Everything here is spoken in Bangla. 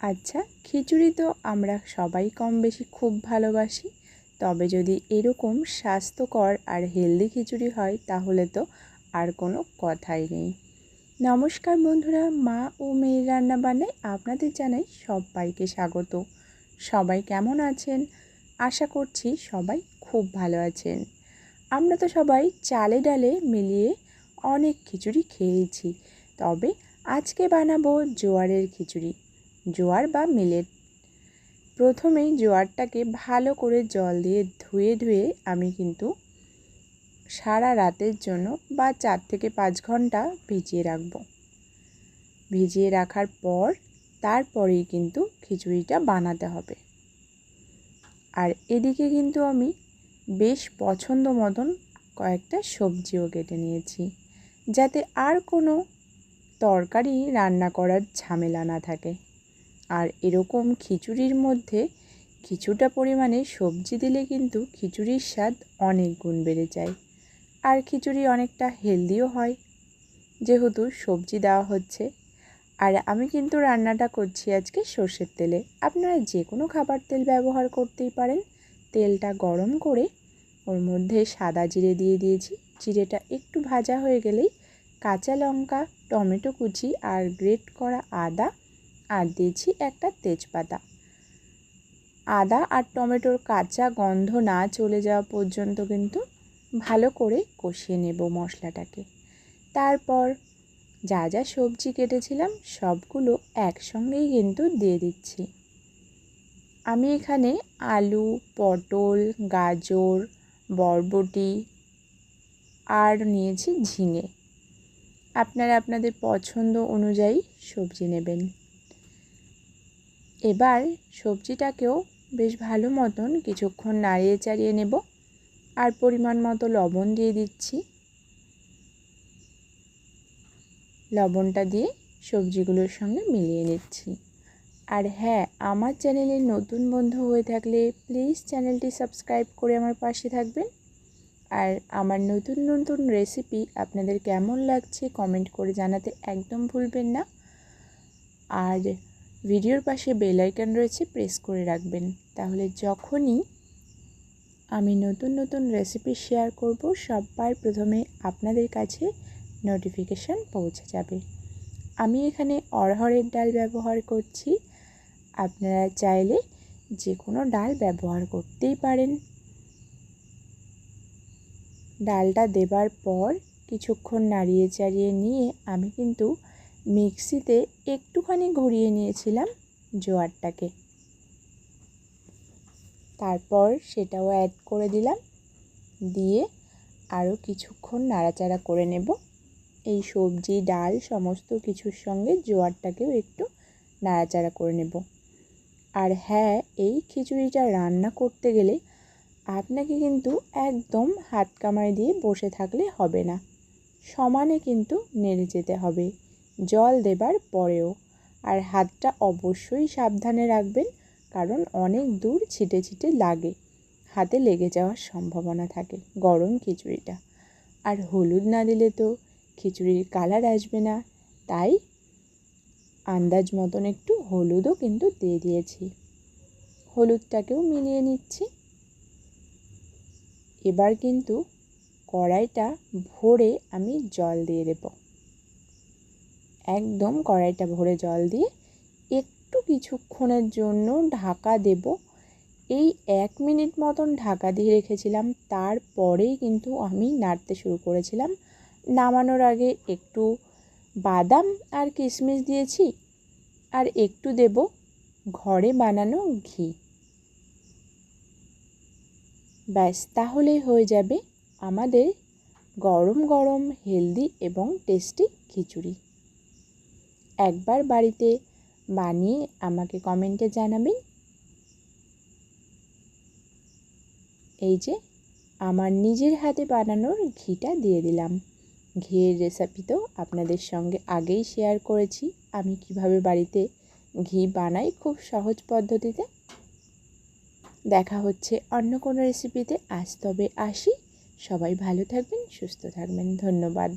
আচ্ছা, খিচুড়ি তো আমরা সবাই কম বেশি খুব ভালোবাসি। তবে যদি এরকম স্বাস্থ্যকর আর হেলদি খিচুড়ি হয় তাহলে তো আর কোনো কথাই নেই। নমস্কার বন্ধুরা, মা ও মেয়ের রান্না বান্নায় আপনাদের জানাই সবাইকে স্বাগত। সবাই কেমন আছেন? আশা করছি সবাই খুব ভালো আছেন। আমরা তো সবাই চালে ডালে মিলিয়ে অনেক খিচুড়ি খেয়েছি, তবে আজকে বানাবো জোয়ারের খিচুড়ি। জোয়ার বা মিলেট। প্রথমেই জোয়ারটাকে ভালো করে জল দিয়ে ধুয়ে আমি কিন্তু সারা রাতের জন্য বা 4 থেকে 5 ঘন্টা ভিজিয়ে রাখবো। ভিজিয়ে রাখার পর তারপরেই কিন্তু খিচুড়িটা বানাতে হবে। আর এদিকে কিন্তু আমি বেশ পছন্দ মতন কয়েকটা সবজিও কেটে নিয়েছি, যাতে আর কোনো তরকারি রান্না করার ঝামেলা না থাকে। আর এরকম খিচুড়ির মধ্যে কিছুটা পরিমাণে সবজি দিলে কিন্তু খিচুড়ির স্বাদ অনেক গুণ বেড়ে যায়। আর খিচুড়ি অনেকটা হেলদিও হয় যেহেতু সবজি দেওয়া হচ্ছে। আর আমি কিন্তু রান্নাটা করছি আজকে সর্ষের তেলে। আপনারা যে কোনো খাবার তেল ব্যবহার করতেই পারেন। তেলটা গরম করে ওর মধ্যে সাদা জিরে দিয়ে দিয়েছি। জিরেটা একটু ভাজা হয়ে গেলেই কাঁচা লঙ্কা, টমেটো কুচি আর গ্রেট করা আদা আর দিয়েছি একটা তেজপাতা। আদা আর টমেটোর কাঁচা গন্ধ না চলে যাওয়া পর্যন্ত কিন্তু ভালো করে কষিয়ে নেব মশলাটাকে। তারপর যা যা সবজি কেটেছিলাম সবগুলো একসঙ্গেই কিন্তু দিয়ে দিচ্ছি। আমি এখানে আলু, পটল, গাজর, বরবটি আর নিয়েছি ঝিঙে। আপনারা আপনাদের পছন্দ অনুযায়ী সবজি নেবেন। এবার সবজিটাকেও বেশ ভালো মতন কিছুক্ষণ নাড়িয়ে চাড়িয়ে নেব। আর পরিমাণ মতো লবণ দিয়ে দিচ্ছি। লবণটা দিয়ে সবজিগুলোর সঙ্গে মিলিয়ে নিচ্ছি। আর হ্যাঁ, আমার চ্যানেলে নতুন বন্ধু হয়ে থাকলে প্লিজ চ্যানেলটি সাবস্ক্রাইব করে আমার পাশে থাকবেন। আর আমার নতুন নতুন রেসিপি আপনাদের কেমন লাগছে কমেন্ট করে জানাতে একদম ভুলবেন না। আর ভিডিওর পাশে বেল আইকন রয়েছে, প্রেস করে রাখবেন, তাহলে যখনই আমি নতুন নতুন রেসিপি শেয়ার করব সবার প্রথমে আপনাদের কাছে নোটিফিকেশান পৌঁছে যাবে। আমি এখানে অড়হরের ডাল ব্যবহার করছি। আপনারা চাইলে যে কোনো ডাল ব্যবহার করতেই পারেন। ডালটা দেবার পর কিছুক্ষণ নাড়িয়ে চাড়িয়ে নিয়ে আমি কিন্তু মিক্সিতে একটুখানি ঘুরিয়ে নিয়েছিলাম জোয়ারটাকে। তারপর সেটাও অ্যাড করে দিলাম, দিয়ে আরও কিছুক্ষণ নাড়াচাড়া করে নেব। এই সবজি ডাল সমস্ত কিছুর সঙ্গে জোয়ারটাকেও একটু নাড়াচাড়া করে নেব। আর হ্যাঁ, এই খিচুড়িটা রান্না করতে গেলে আপনাকে কিন্তু একদম হাত কামাই দিয়ে বসে থাকলে হবে না, সমানে কিন্তু নেড়ে যেতে হবে জল দেবার পরেও। আর হাতটা অবশ্যই সাবধানে রাখবেন, কারণ অনেক দূর ছিটে ছিটে লাগে, হাতে লেগে যাওয়ার সম্ভাবনা থাকে গরম খিচুড়িটা। আর হলুদ না দিলে তো খিচুড়ির কালার আসবে না, তাই আন্দাজ মতন একটু হলুদও কিন্তু দিয়ে দিয়েছি। হলুদটাকেও মিলিয়ে নিচ্ছি। এবার কিন্তু কড়াইটা ভরে আমি জল দিয়ে দেব। একদম কড়াইটা ভরে জল দিয়ে একটু কিছুক্ষণের জন্য ঢাকা দেব। এই 1 মিনিট মতন ঢাকা দিয়ে রেখেছিলাম, তারপরেই কিন্তু আমি নাড়তে শুরু করেছিলাম। নামানোর আগে একটু বাদাম আর কিশমিশ দিয়েছি, আর একটু দেব ঘরে বানানো ঘি। ব্যাস, তাহলেই হয়ে যাবে আমাদের গরম গরম হেলদি এবং টেস্টি খিচুড়ি। একবার বাড়িতে বানিয়ে আমাকে কমেন্টে জানাবেন। এই যে আমার নিজের হাতে বানানোর ঘিটা দিয়ে দিলাম। ঘিয়ের রেসিপি তো আপনাদের সঙ্গে আগেই শেয়ার করেছি, আমি কিভাবে বাড়িতে ঘি বানাই খুব সহজ পদ্ধতিতে। দেখা হচ্ছে অন্য কোনো রেসিপিতে। আজ তবে আসি। সবাই ভালো থাকবেন, সুস্থ থাকবেন। ধন্যবাদ।